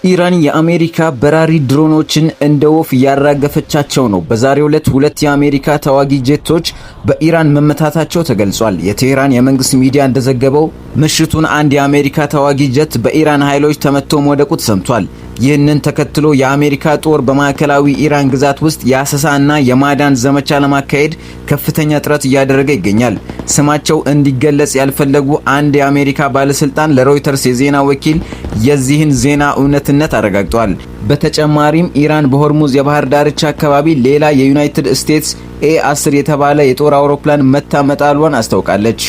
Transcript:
ኢራን የአሜሪካ በራሪ ድሮኖችን እንደ ወፍ ያራገፈቻቸው ነው። በዛሬው ዕለት ሁለት የአሜሪካ ተዋጊ ጄቶች በኢራን መመታታቸው ተገልጿል። የቴህራን የመንግስት ሚዲያ እንደዘገበው ምሽቱን አንድ የአሜሪካ ተዋጊ ጄት በኢራን ኃይሎች ተመቶ መውደቁ ተሰምቷል። ይህንን ተከትሎ የአሜሪካ ጦር በማዕከላዊ ኢራን ግዛት ውስጥ የአሰሳና የማዳን ዘመቻ ለማካሄድ ከፍተኛ ጥረት እያደረገ ይገኛል። ስማቸው እንዲገለጽ ያልፈለጉ አንድ የአሜሪካ ባለስልጣን ለሮይተርስ የዜና ወኪል የዚህን ዜና እውነትነት አረጋግጠዋል። በተጨማሪም ኢራን በሆርሙዝ የባህር ዳርቻ አካባቢ ሌላ የዩናይትድ ስቴትስ A-10 የተባለ የጦር አውሮፕላን መታ መጣሏን አስታውቃለች።